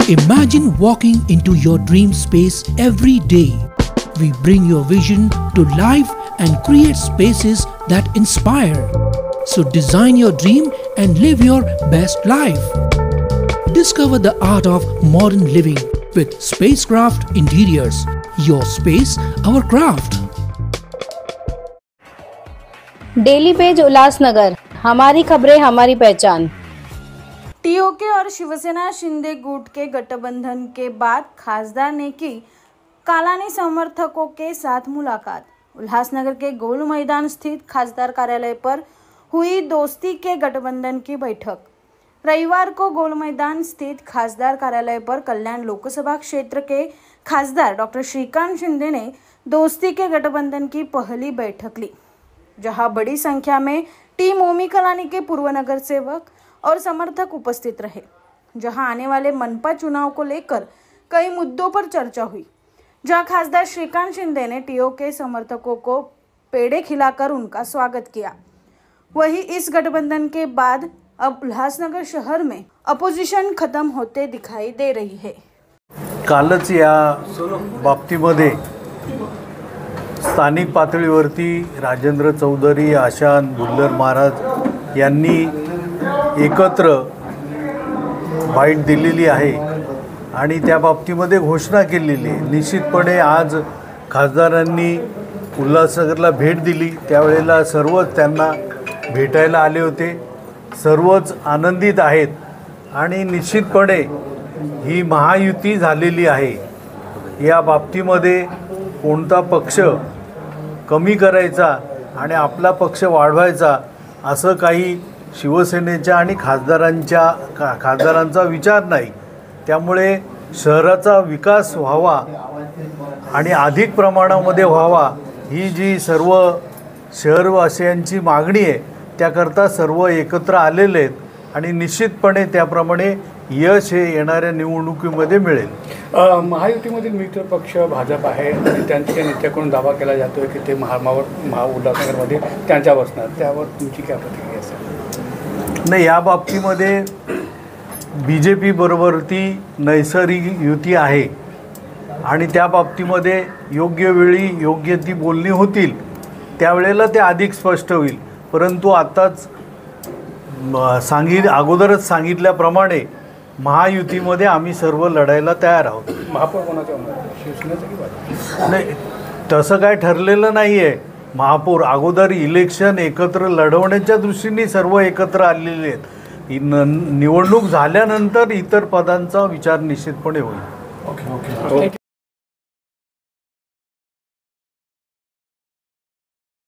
Imagine walking into your dream space every day. We bring your vision to life and create spaces that inspire. So design your dream and live your best life. Discover the art of modern living with Spacecraft Interiors. Your space, our craft. Daily page Ulhasnagar, हमारी खबरें हमारी पहचान। टीओके और शिवसेना शिंदे गुट के गठबंधन के बाद खासदार ने की कालानी समर्थकों के साथ मुलाकात। उल्लासनगर के गोल मैदान स्थित खासदार कार्यालय पर हुई दोस्ती के गठबंधन की बैठक। रविवार को गोल मैदान स्थित खासदार कार्यालय पर कल्याण लोकसभा क्षेत्र के खासदार डॉक्टर श्रीकांत शिंदे ने दोस्ती के गठबंधन की पहली बैठक ली, जहां बड़ी संख्या में टीम ओमी कलानी के पूर्व नगर सेवक और समर्थक उपस्थित रहे। जहां आने वाले मनपा चुनाव को लेकर कई मुद्दों पर चर्चा हुई, जहां खासदार श्रीकांत शिंदे ने टीओके समर्थकों को पेड़े खिलाकर उनका स्वागत किया। वहीं इस गठबंधन के बाद अब उल्लासनगर शहर में अपोजिशन खत्म होते दिखाई दे रही है। कालच या बाबतीमध्ये स्थानिक पातळीवरती राजेंद्र चौधरी, आशांत बुल्लर महाराज यांनी एकत्र बाईट दिलेली आहे आणि त्या बाबतीमध्ये घोषणा केलेली आहे। निश्चितपणे आज खासदारांनी उल्हासनगरला भेट दिली, त्यावेळेला सर्वच त्यांना भेटायला आले होते, सर्वच आनंदित आहेत आणि निश्चितपणे ही महायुती झालेली आहे। या बाबतीमध्ये कोणता पक्ष कमी करायचा आणि आपला पक्ष वाढवायचा असं काही शिवसेनेच्या आणि खासदारांचा विचार नाही। त्यामुळे शहराचा विकास व्हावा आणि अधिक प्रमाणामध्ये व्हावा ही जी सर्व शहरवासियांची मागणी आहे, त्याकरता सर्व एकत्र आलेले आहेत आणि निश्चितपणे त्याप्रमाणे यश हे येणाऱ्या निवडणुकीमध्ये मिळेल। महायुतीमधील मित्र पक्ष भाजप आहे आणि त्यांच्या नेत्याकडून दावा केला जातोय की ते उल्हासनगरमध्ये त्यांच्या बसणार, त्यावर तुमची काय प्रतिक्रिया असेल? नाही, या बाबतीमध्ये BJP बरोबर ती नैसर्गिक युती आहे आणि त्या बाबतीमध्ये योग्य वेळी योग्य ती बोलणी होतील, त्यावेळेला ते अधिक स्पष्ट होईल। परंतु आताच अगोदरच सांगितल्याप्रमाणे महायुतीमध्ये आम्ही सर्व लढायला तयार आहोत। महापौर कोणाच्या शिवसेनेचं की भाजप? नाही, तसं काय ठरलेलं नाही आहे। महापौर अगोदर इलेक्शन एकत्र लढवण्याच्या दृष्टीने सर्व एकत्र आलेले आहेत। निवडणूक झाल्यानंतर इतर पदांचा विचार निश्चितपणे होईल। ओके.